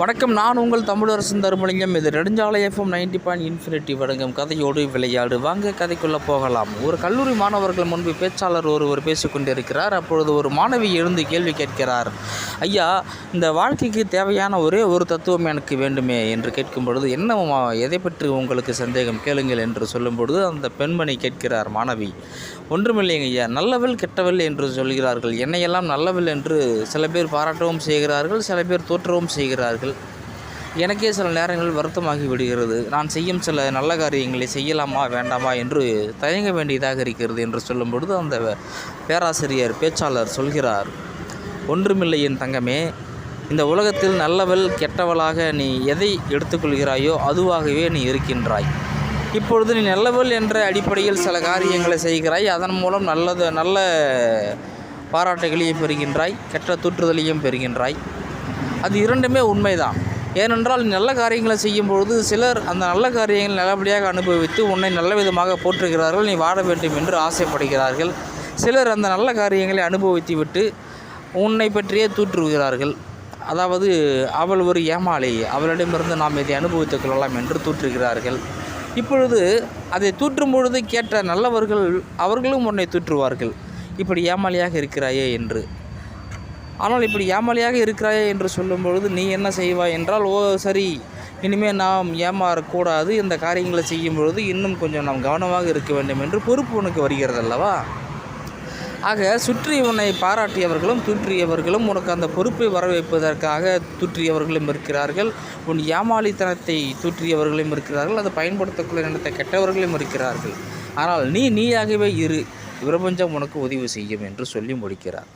வணக்கம். நான் உங்கள் தமிழரசன் தருமலிங்கம். இது நெடுஞ்சாலை எஃப்எம் 90.infinity வழங்கும் கதையோடு விளையாடு. வாங்க கதைக்குள்ளே போகலாம். ஒரு கல்லூரி மாணவர்கள் முன்பு பேச்சாளர் ஒருவர் பேசிக்கொண்டிருக்கிறார். அப்பொழுது ஒரு மாணவி எழுந்து கேள்வி கேட்கிறார். ஐயா, இந்த வாழ்க்கைக்கு தேவையான ஒரே ஒரு தத்துவம் எனக்கு வேண்டுமே என்று கேட்கும் பொழுது, என்ன எதை பற்றி உங்களுக்கு சந்தேகம், கேளுங்கள் என்று சொல்லும் பொழுது அந்த பெண்மணி கேட்கிறார் மாணவி, ஒன்றுமில்லைங்க ஐயா, நல்லவள் கெட்டவள் என்று சொல்கிறார்கள். என்னையெல்லாம் நல்லவள் என்று சில பேர் பாராட்டவும் செய்கிறார்கள், சில பேர் தோற்றவும் செய்கிறார்கள். எனக்கே சில நேரங்களில் வருத்தமாகி விடுகிறது. நான் செய்யும் சில நல்ல காரியங்களை செய்யலாமா வேண்டாமா என்று தயங்க வேண்டியதாக இருக்கிறது என்று சொல்லும் பொழுது அந்த பேராசிரியர் பேச்சாளர் சொல்கிறார், ஒன்றுமில்லை என் தங்கமே, இந்த உலகத்தில் நல்லவள் கெட்டவளாக நீ எதை எடுத்துக்கொள்கிறாயோ அதுவாகவே நீ இருக்கின்றாய். இப்பொழுது நீ நல்லவள் என்ற அடிப்படையில் சில காரியங்களை செய்கிறாய். அதன் மூலம் நல்ல பாராட்டுகளையும் பெறுகின்றாய், கெட்ட தூற்றுதலையும் பெறுகின்றாய். அது இரண்டுமே உண்மைதான். ஏனென்றால் நல்ல காரியங்களை செய்யும் பொழுது சிலர் அந்த நல்ல காரியங்களை நல்லபடியாக அனுபவித்து உன்னை நல்ல விதமாக போற்றுகிறார்கள், நீ வாழ வேண்டும் என்று ஆசைப்படுகிறார்கள். சிலர் அந்த நல்ல காரியங்களை அனுபவித்து விட்டு உன்னை பற்றியே தூற்றுகிறார்கள். அதாவது அவள் ஒரு ஏமாளி, அவளிடமிருந்து நாம் இதை அனுபவித்துக் கொள்ளலாம் என்று தூற்றுகிறார்கள். இப்பொழுது அதை தூற்றும் பொழுது கேட்ட நல்லவர்கள் அவர்களும் உன்னை தூற்றுவார்கள், இப்படி ஏமாளியாக இருக்கிறாயே என்று. ஆனால் இப்படி ஏமாளியாக இருக்கிறாயே என்று சொல்லும் பொழுது நீ என்ன செய்வாய் என்றால், ஓ சரி, இனிமேல் நாம் ஏமாறக்கூடாது, இந்த காரியங்களை செய்யும் பொழுது இன்னும் கொஞ்சம் நாம் கவனமாக இருக்க வேண்டும் என்று பொறுப்பு உனக்கு வருகிறது அல்லவா? ஆக சுற்றி உன்னை பாராட்டியவர்களும் தூற்றியவர்களும் உனக்கு அந்த பொறுப்பை வர வைப்பதற்காக தூற்றியவர்களும் இருக்கிறார்கள். உன் ஏமாளித்தனத்தை தூற்றியவர்களும் இருக்கிறார்கள். அதை பயன்படுத்தக்குள்ள நினைத்த கெட்டவர்களும் இருக்கிறார்கள். ஆனால் நீயாகவே இரு, பிரபஞ்சம் உனக்கு உதவி செய்யும் என்று சொல்லி முடிக்கிறார்.